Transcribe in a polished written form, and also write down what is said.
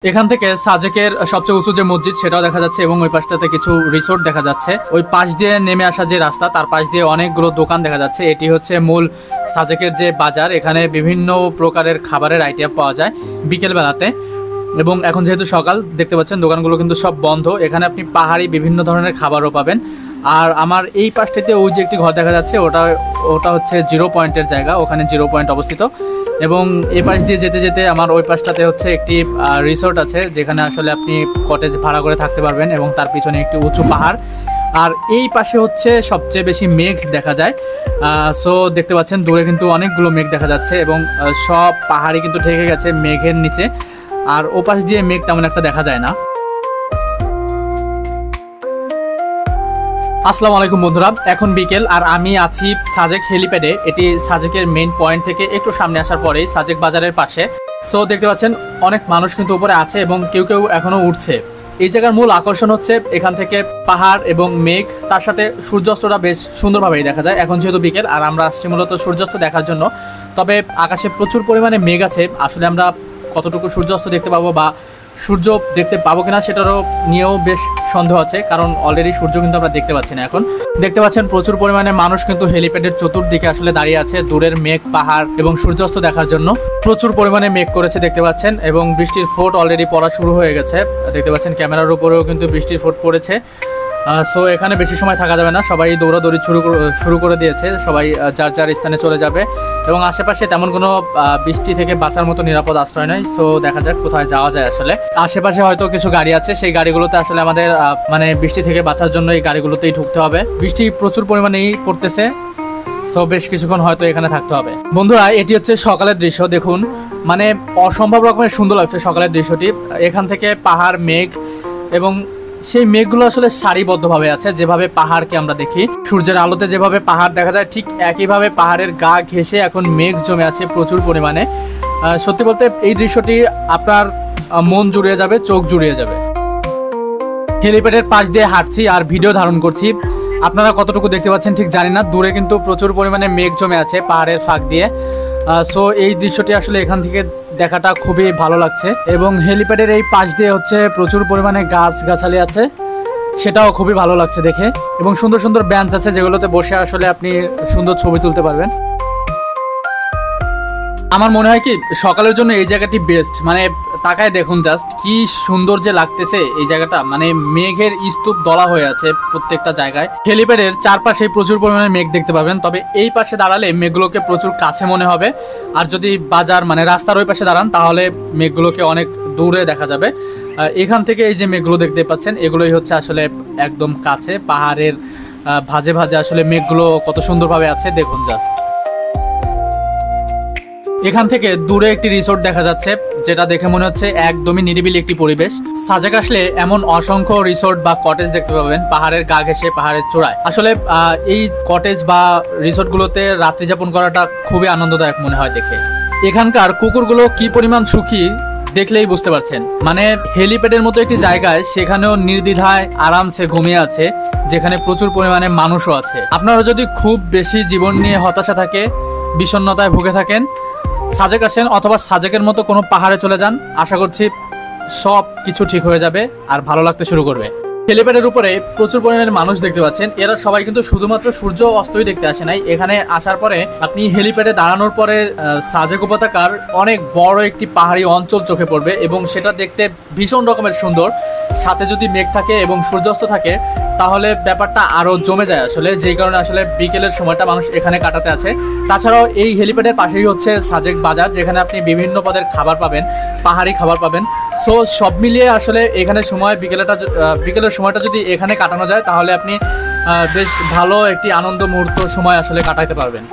এখান থেকে সাজেকের সবচেয়ে উঁচু যে মসজিদ সেটাও দেখা যাচ্ছে এবং ওই পাশটাতে কিছু রিসোর্ট দেখা যাচ্ছে। ওই পাশ দিয়ে নেমে আসা যে রাস্তা তার পাশ দিয়ে অনেকগুলো দোকান দেখা যাচ্ছে। এটি হচ্ছে মূল সাজেকের যে বাজার, এখানে বিভিন্ন প্রকারের খাবারের আইটেম পাওয়া যায় বিকেল বেলাতে। এবং এখন যেহেতু সকাল দেখতে পাচ্ছেন দোকানগুলো কিন্তু সব বন্ধ। এখানে আপনি পাহাড়ি বিভিন্ন ধরনের খাবারও পাবেন। আর আমার এই পাশটিতে ওই যে একটি ঘর দেখা যাচ্ছে ওটা হচ্ছে জিরো পয়েন্টের জায়গা, ওখানে জিরো পয়েন্ট অবস্থিত। এবং এই পাশ দিয়ে যেতে যেতে আমার ওই পাশটাতে হচ্ছে একটি রিসোর্ট আছে যেখানে আসলে আপনি কটেজ ভাড়া করে থাকতে পারবেন এবং তার পিছনে একটি উঁচু পাহাড়। আর এই পাশে হচ্ছে সবচেয়ে বেশি মেঘ দেখা যায়। সো দেখতে পাচ্ছেন দূরে কিন্তু অনেকগুলো মেঘ দেখা যাচ্ছে এবং সব পাহাড়ি কিন্তু ঢেকে গেছে মেঘের নিচে। আর ও পাশ দিয়ে মেঘ তেমন একটা দেখা যায় না। আসসালামু আলাইকুম বন্ধুরা, এখন বিকেল আর আমি আছি সাজেক হেলিপ্যাডে। এটি সাজেকের মেইন পয়েন্ট থেকে একটু সামনে আসার পরেই সাজেক বাজারের পাশে। সো দেখতে পাচ্ছেন অনেক মানুষ কিন্তু উপরে আছে এবং কেউ কেউ এখনো উঠছে। এই জায়গার মূল আকর্ষণ হচ্ছে এখান থেকে পাহাড় এবং মেঘ, তার সাথে সূর্যাস্তটা বেশ সুন্দরভাবেই দেখা যায়। এখন যেহেতু বিকেল আর আমরা আসছি মূলত সূর্যাস্ত দেখার জন্য। তবে আকাশে প্রচুর পরিমাণে মেঘ আছে, আসলে আমরা কতটুকু সূর্যাস্ত দেখতে পাবো বা সূর্য দেখতে পাবো কিনা সেটারও নিয়েও বেশ সন্দেহ আছে, কারণ অলরেডি সূর্য কিন্তু আমরা দেখতে পাচ্ছি না। এখন দেখতে পাচ্ছেন প্রচুর পরিমাণে মানুষ কিন্তু হেলিপ্যাডের চতুর্দিকে আসলে দাঁড়িয়ে আছে দূরের মেঘ, পাহাড় এবং সূর্যাস্ত দেখার জন্য। প্রচুর পরিমাণে মেঘ করেছে দেখতে পাচ্ছেন এবং বৃষ্টির ফোঁট অলরেডি পড়া শুরু হয়ে গেছে। দেখতে পাচ্ছেন ক্যামেরার উপরেও কিন্তু বৃষ্টির ফোঁট পড়েছে। সো এখানে বেশি সময় থাকা যাবে না, সবাই দৌড়াদৌড়ি শুরু করে দিয়েছে, সবাই যার যার স্থানে চলে যাবে এবং আশেপাশে তেমন কোনো বৃষ্টি থেকে বাঁচার মতো নিরাপদ আশ্রয় নয়। সো দেখা যাক কোথায় যাওয়া যায়। আসলে আশেপাশে হয়তো কিছু গাড়ি আছে, সেই গাড়িগুলোতে আসলে আমাদের মানে বৃষ্টি থেকে বাঁচার জন্য এই গাড়িগুলোতেই ঢুকতে হবে। বৃষ্টি প্রচুর পরিমাণেই পড়তেছে, সো বেশ কিছুক্ষণ হয়তো এখানে থাকতে হবে। বন্ধুরা, এটি হচ্ছে সকালের দৃশ্য। দেখুন, মানে অসম্ভব রকমের সুন্দর লাগছে সকালের দৃশ্যটি। এখান থেকে পাহাড়, মেঘ এবং সেই মেঘগুলো আসলে সারিবদ্ধভাবে আছে। যেভাবে পাহাড়কে আমরা দেখি সূর্যের আলোতে যেভাবে পাহাড় দেখা যায়, ঠিক একইভাবে পাহাড়ের গা ঘেঁষে এখন মেঘ জমে আছে প্রচুর পরিমাণে। সত্যি বলতে এই দৃশ্যটি আপনার মন জুড়িয়ে যাবে, চোখ জুড়িয়ে যাবে। হেলিপ্যাডের পাশ দিয়ে হাঁটছি আর ভিডিও ধারণ করছি, আপনারা কতটুকু দেখতে পাচ্ছেন ঠিক জানি না। দূরে কিন্তু প্রচুর পরিমাণে মেঘ জমে আছে পাহাড়ের ফাঁক দিয়ে। সো এই দৃশ্যটি আসলে এখান থেকে দেখাটা খুবই ভালো লাগছে এবং হেলিপ্যাডের এই পাশ দিয়ে হচ্ছে প্রচুর পরিমাণে গাছগাছালি আছে, সেটাও খুবই ভালো লাগছে দেখে। এবং সুন্দর সুন্দর বেঞ্চ আছে যেগুলোতে বসে আসলে আপনি সুন্দর ছবি তুলতে পারবেন। আমার মনে হয় কি সকালের জন্য এই জায়গাটি বেস্ট। মানে তাকায় দেখুন জাস্ট কি সুন্দর যে লাগতেছে এই জায়গাটা, মানে মেঘের স্তূপ দলা হয়ে আছে প্রত্যেকটা জায়গায়। হেলিপ্যাডের চারপাশে প্রচুর পরিমাণে মেঘ দেখতে পাবেন, তবে এই পাশে দাঁড়ালে মেঘগুলোকে প্রচুর কাছে মনে হবে। আর যদি বাজার মানে রাস্তার ওই পাশে দাঁড়ান তাহলে মেঘগুলোকে অনেক দূরে দেখা যাবে। এখান থেকে এই যে মেঘগুলো দেখতে পাচ্ছেন এগুলোই হচ্ছে আসলে একদম কাছে, পাহাড়ের ভাঁজে ভাঁজে আসলে মেঘগুলো কত সুন্দরভাবে আছে দেখুন জাস্ট। এখান থেকে দূরে একটি রিসোর্ট দেখা যাচ্ছে, যেটা দেখে মনে হচ্ছে একদমই নিরিবিলি একটি পরিবেশ। সাজেক আসলে এমন অসংখ্য রিসোর্ট বা কটেজ দেখতে পাবেন পাহাড়ের গা ঘেঁষে, পাহাড়ের চূড়ায়। আসলে এই কটেজ বা রিসোর্টগুলোতে রাত্রি যাপন করাটা খুবই আনন্দদায়ক মনে হয় দেখে। এখানকার কুকুরগুলো কি পরিমাণ সুখী দেখলেই বুঝতে পারছেন। মানে হেলিপ্যাডের মতো একটি জায়গায় সেখানেও নির্দ্বিধায় আরামসে ঘুমিয়ে আছে, যেখানে প্রচুর পরিমাণে মানুষও আছে। আপনারা যদি খুব বেশি জীবন নিয়ে হতাশা থাকে, বিষণ্ণতায় ভুগে থাকেন, সাজেক আসেন অথবা সাজেকের মতো কোনো পাহাড়ে চলে যান, আশা করছি সব কিছু ঠিক হয়ে যাবে আর ভালো লাগতে শুরু করবে। হেলিপ্যাডের উপরে প্রচুর পরিমাণে মানুষ দেখতে পাচ্ছেন। এরা সবাই কিন্তু শুধুমাত্র সূর্য অস্তই দেখতে আসে নাই। এখানে আসার পরে আপনি হেলিপ্যাডে দাঁড়ানোর পরে সাজেক উপত্যকার অনেক বড় একটি পাহাড়ি অঞ্চল চোখে পড়বে এবং সেটা দেখতে ভীষণ রকমের সুন্দর। সাথে যদি মেঘ থাকে এবং সূর্যাস্ত থাকে তাহলে ব্যাপারটা আরও জমে যায় আসলে, যেই কারণে আসলে বিকেলের সময়টা মানুষ এখানে কাটাতে আছে। তাছাড়াও এই হেলিপ্যাডের পাশেই হচ্ছে সাজেক বাজার, যেখানে আপনি বিভিন্ন পদের খাবার পাবেন, পাহাড়ি খাবার পাবেন। সো সব মিলিয়ে আসলে এখানে সময় বিকেলের সময়টা যদি এখানে কাটানো যায় তাহলে আপনি বেশ ভালো একটি আনন্দ মুহূর্ত সময় আসলে কাটাইতে পারবেন।